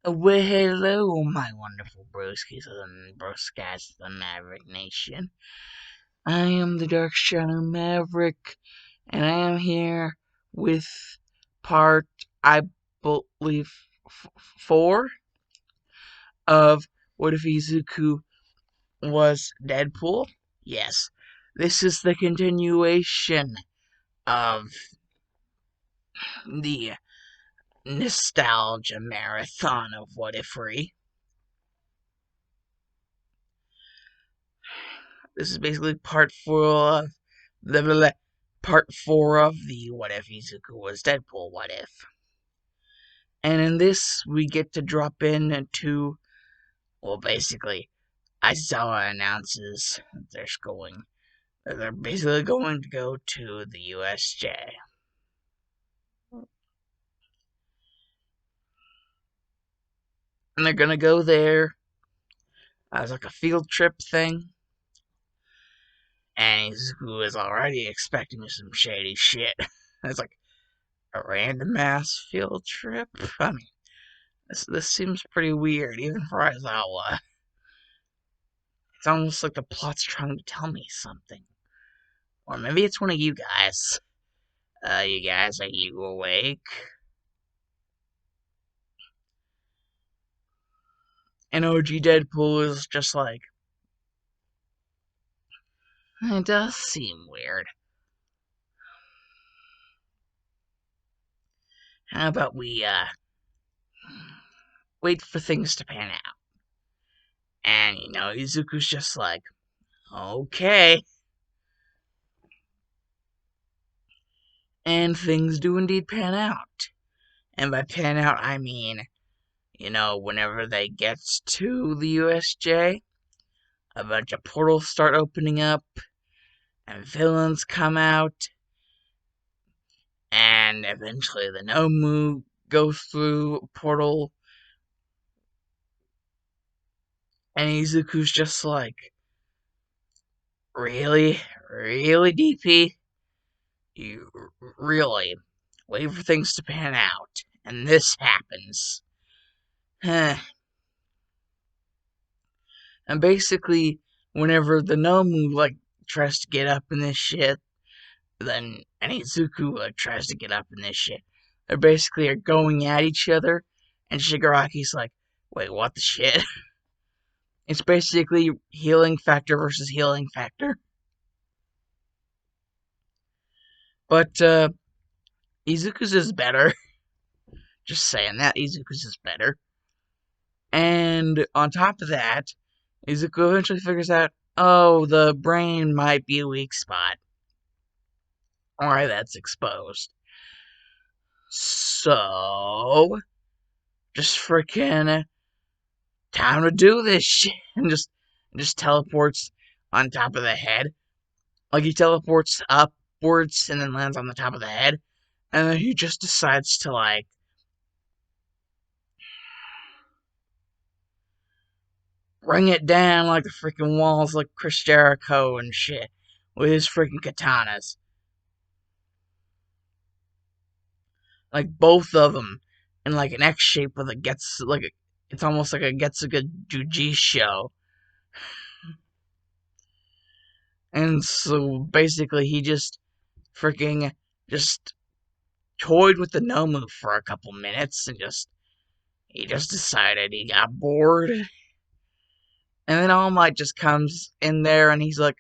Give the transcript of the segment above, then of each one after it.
Well, hello, my wonderful broskies and broskats of the Maverick Nation. I am the Dark Shadow Maverick, and I am here with part, I believe, 4 of What If Izuku Was Deadpool? Yes, this is the continuation of the nostalgia marathon of What If Free. This is basically part four of the What If Izuku Was Deadpool What If. And in this, we get to drop in to, well, basically, Aizawa announces that they're basically going to go to the USJ. And they're gonna go there as like a field trip thing. And Izuku is already expecting some shady shit. It's like a random ass field trip. I mean, this seems pretty weird, even for Aizawa. It's almost like the plot's trying to tell me something. Or maybe it's one of you guys. You guys, are you awake? And OG Deadpool is just like, it does seem weird. How about we, wait for things to pan out? And, Izuku's just like, okay. And things do indeed pan out. And by pan out, I mean, whenever they get to the USJ, a bunch of portals start opening up, and villains come out, and eventually the Nomu goes through a portal, and Izuku's just like, really? Really, DP? You really wait for things to pan out, and this happens. And basically, whenever the Nomu, tries to get up in this shit, then and Izuku tries to get up in this shit. They basically are going at each other, and Shigaraki's like, wait, what the shit? It's basically healing factor versus healing factor. But Izuku's is better. Just saying that, Izuku's is better. And on top of that, Izuku eventually figures out, oh, the brain might be a weak spot. Alright, that's exposed. So, just freaking time to do this shit. And just teleports on top of the head. Like he teleports upwards and then lands on the top of the head. And then he just decides to bring it down like the freaking walls like Chris Jericho and shit. With his freaking katanas. Like both of them in like an X shape with it's almost like a Getsuga Juji show. And so basically he just freaking just toyed with the Nomu for a couple minutes and he just decided he got bored. And then All Might just comes in there and he's like,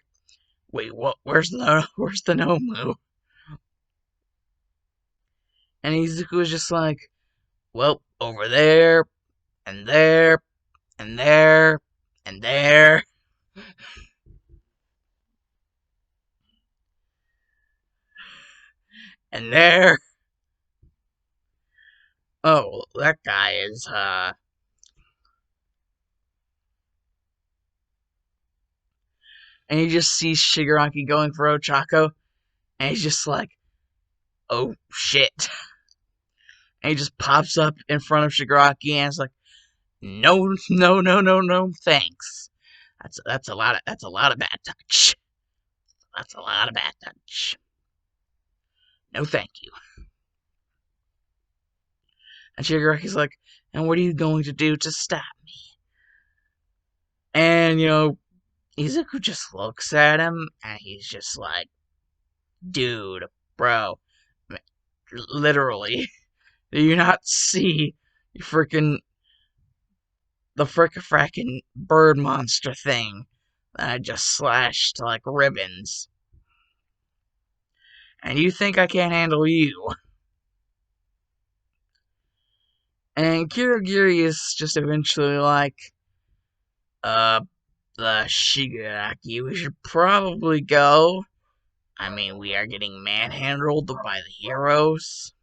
wait, what where's the Nomu? And Izuku was just like, well, over there, and there, and there, and there. And there. Oh, that guy is, And he just sees Shigaraki going for Ochako, and he's just like, oh shit. And he just pops up in front of Shigaraki and is like, no, no, no, no, no, thanks. That's a lot of bad touch. That's a lot of bad touch. No, thank you. And Shigaraki's like, and what are you going to do to stop me? And, Izuku just looks at him, and he's just like, dude, bro, literally, do you not see the frickin' bird monster thing that I just slashed to, like, ribbons? And you think I can't handle you? And Kirigiri is just eventually like, the Shigaraki, we should probably go. I mean, we are getting manhandled by the heroes.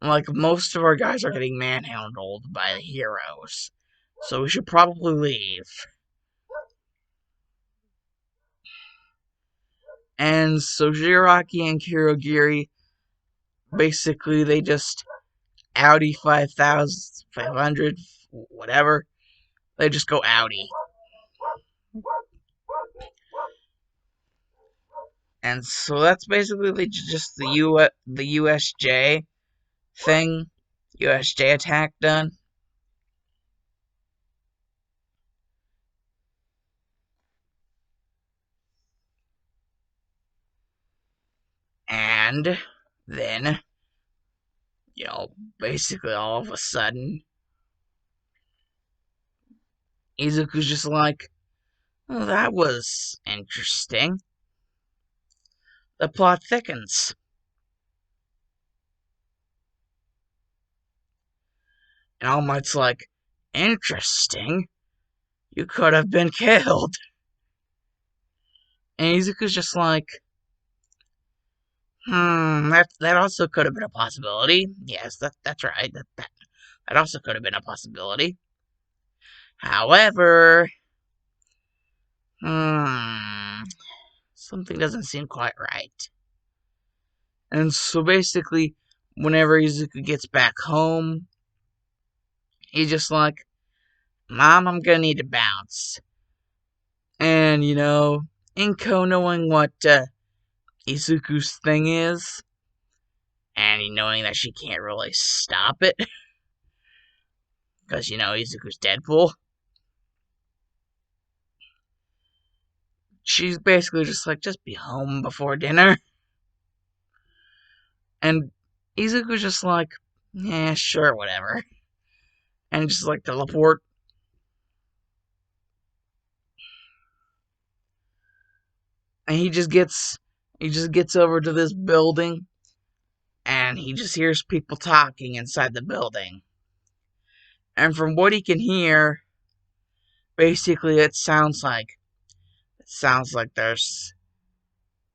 Like, most of our guys are getting manhandled by the heroes. So we should probably leave. And so Shigaraki and Kirigiri, basically, they just Audi 500, whatever. They just go Audi. And so that's basically just the USJ thing. USJ attack done. And then, basically all of a sudden, Izuku's just like, oh, that was interesting. The plot thickens. And All Might's like, interesting? You could have been killed. And Izuku's just like, that also could have been a possibility. Yes, that's right. That also could have been a possibility. However, something doesn't seem quite right. And so basically, whenever Izuku gets back home, he's just like, Mom, I'm gonna need to bounce. And, Inko knowing what Izuku's thing is, and knowing that she can't really stop it, because, Izuku's Deadpool, she's basically just like, just be home before dinner. And Izuku's just like, yeah, sure, whatever. And just like teleport. And he just gets over to this building, and he just hears people talking inside the building. And from what he can hear, basically it sounds like there's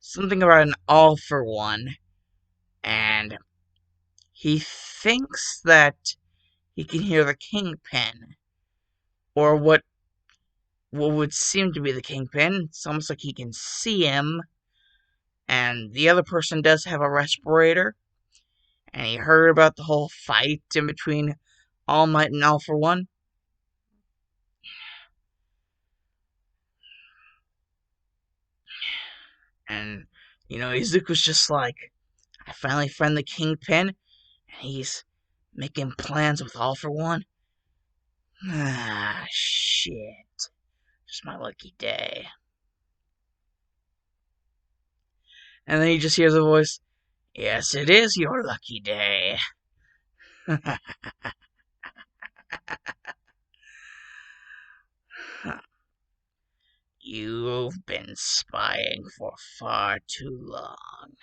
something about an all for one, and he thinks that he can hear the Kingpin, or what would seem to be the Kingpin. It's almost like he can see him, and the other person does have a respirator, and he heard about the whole fight in between All Might and All for One. And, Izuku's just like, I finally found the Kingpin, and he's making plans with All for One. Ah, shit. Just my lucky day. And then he just hears a voice, yes, it is your lucky day. You've been spying for far too long.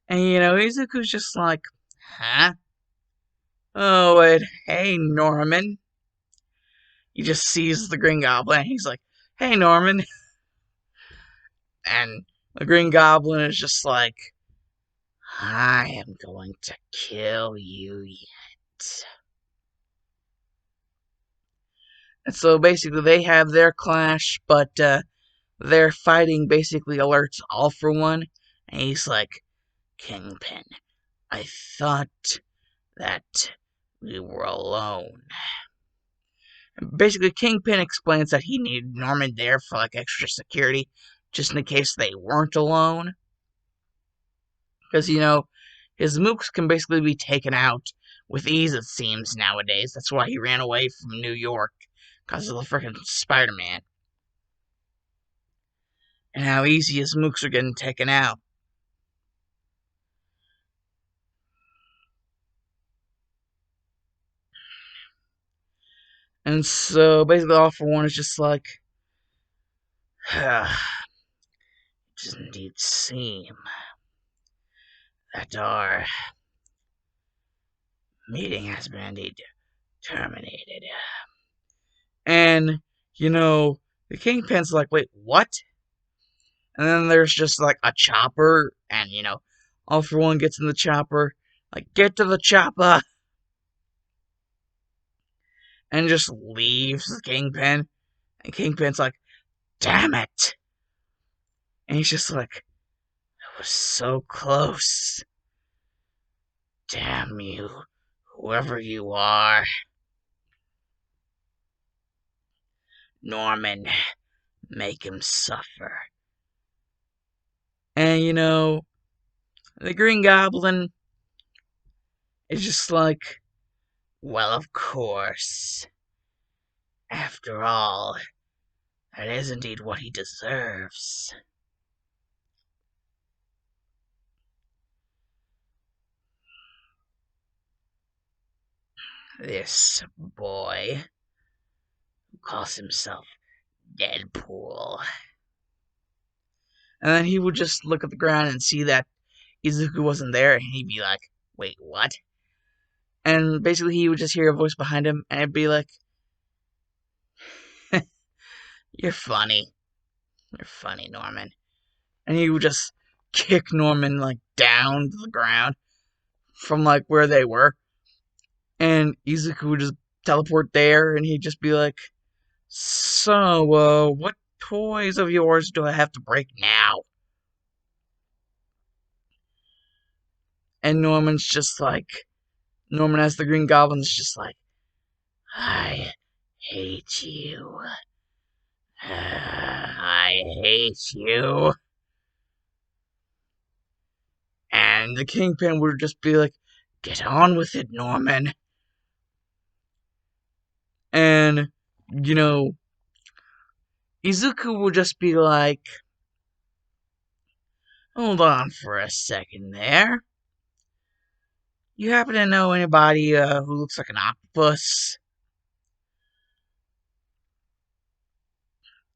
And, Izuku's just like, huh? Oh, wait, hey, Norman. He just sees the Green Goblin, and he's like, hey, Norman. And the Green Goblin is just like, I am going to kill you yet. And so basically they have their clash, but their fighting basically alerts All for One. And he's like, Kingpin, I thought that we were alone. And basically, Kingpin explains that he needed Norman there for like extra security, just in case they weren't alone. Because, his mooks can basically be taken out with ease, it seems, nowadays. That's why he ran away from New York, because of the freaking Spider-Man. And how easy his mooks are getting taken out. And so, basically, All For One is just like, it does indeed seem that our meeting has been indeed terminated. And, the Kingpin's like, wait, what? And then there's just like a chopper, and, All For One gets in the chopper, like, get to the chopper, and just leaves the Kingpin. And Kingpin's like, damn it. And he's just like, I was so close. Damn you, whoever you are. Norman, make him suffer. And, the Green Goblin is just like, well, of course. After all, that is indeed what he deserves. This boy who calls himself Deadpool. And then he would just look at the ground and see that Izuku wasn't there, and he'd be like, wait, what? And basically he would just hear a voice behind him, and it'd be like, you're funny. You're funny, Norman. And he would just kick Norman, like, down to the ground from, like, where they were. And Izuku would just teleport there, and he'd just be like, so, what toys of yours do I have to break now? And Norman as the Green Goblin's just like, I hate you. I hate you. And the Kingpin would just be like, get on with it, Norman. And, Izuku would just be like, hold on for a second there. You happen to know anybody who looks like an octopus?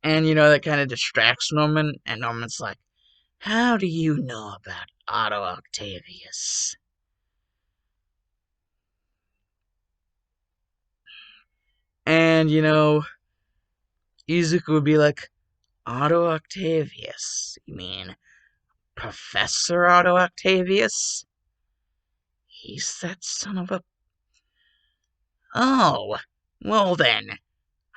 And, that kind of distracts Norman. And Norman's like, how do you know about Otto Octavius? And, Izuku would be like, Otto Octavius? You mean Professor Otto Octavius? He's that son of a... Oh, well then,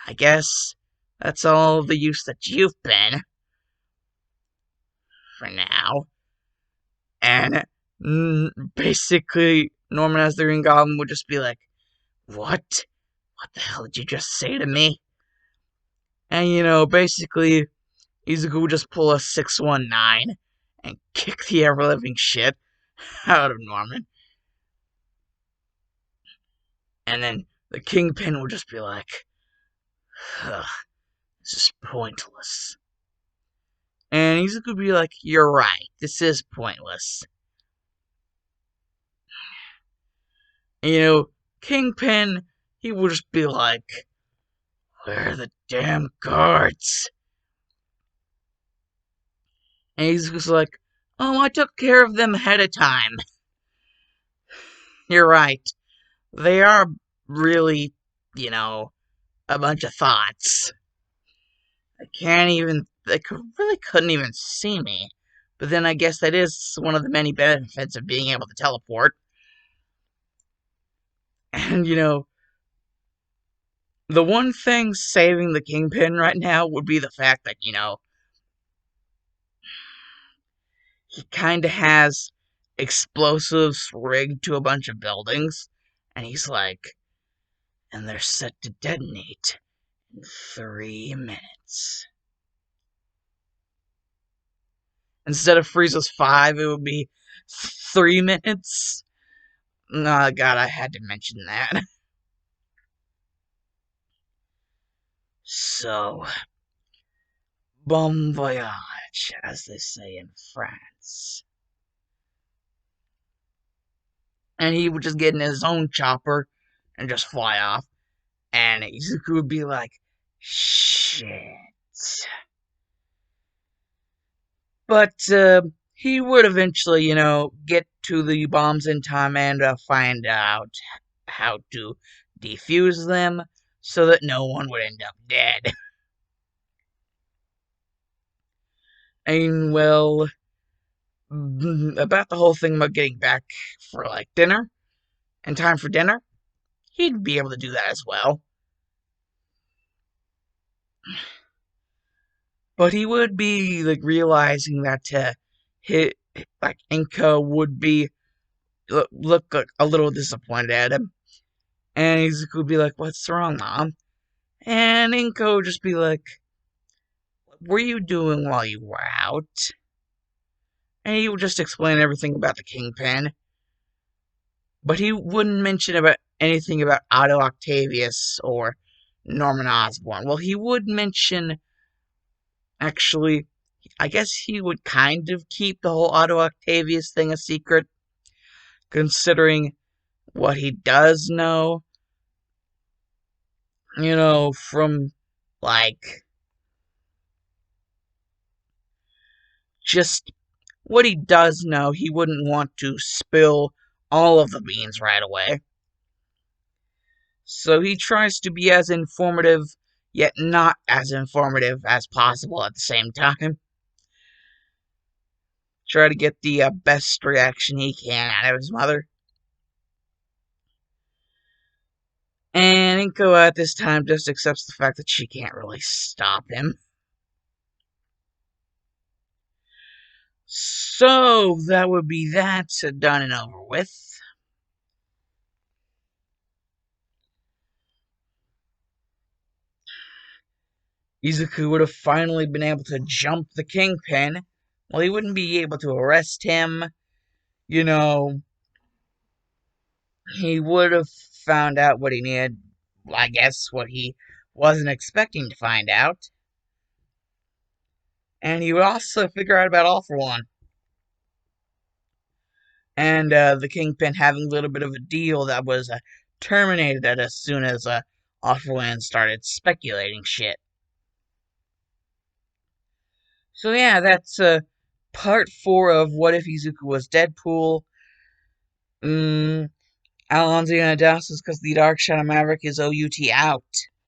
I guess that's all the use that you've been. For now. And basically, Norman as the Green Goblin would just be like, what? What the hell did you just say to me? And, basically, Izuku would just pull a 619 and kick the ever-living shit out of Norman. And then the Kingpin would just be like, ugh, this is pointless. And Izuku would be like, you're right, this is pointless. And, Kingpin, he would just be like, where are the damn guards? And Izuku's like, oh, I took care of them ahead of time. You're right. They are really, a bunch of thoughts. They really couldn't even see me. But then I guess that is one of the many benefits of being able to teleport. And, the one thing saving the Kingpin right now would be the fact that, he kind of has explosives rigged to a bunch of buildings. And he's like, and they're set to detonate in 3 minutes. Instead of Frieza's 5, it would be 3 minutes. Oh, God, I had to mention that. So, bon voyage, as they say in France. And he would just get in his own chopper and just fly off. And Izuku would be like, shit. But he would eventually, get to the bombs in time and find out how to defuse them so that no one would end up dead. And, well, about the whole thing about getting back for, dinner, in time for dinner, he'd be able to do that as well. But he would be, realizing that, Inko would be, look a little disappointed at him. And Izuku would be like, what's wrong, Mom? And Inko would just be like, what were you doing while you were out? And he would just explain everything about the Kingpin. But he wouldn't mention about anything about Otto Octavius or Norman Osborn. Well, he would mention, actually, I guess he would kind of keep the whole Otto Octavius thing a secret, considering what he does know, from, just what he does know, he wouldn't want to spill all of the beans right away. So he tries to be as informative, yet not as informative as possible at the same time. Try to get the best reaction he can out of his mother. And Inko at this time just accepts the fact that she can't really stop him. So that would be that done and over with. Izuku would have finally been able to jump the Kingpin. Well, he wouldn't be able to arrest him. He would have found out what he needed. I guess what he wasn't expecting to find out. And he would also figure out about All for One. And the Kingpin having a little bit of a deal that was terminated as soon as All for One started speculating shit. So yeah, that's part 4 of What If Izuku Was Deadpool. Alonzo Yanadas is because the Dark Shadow Maverick is OUT out.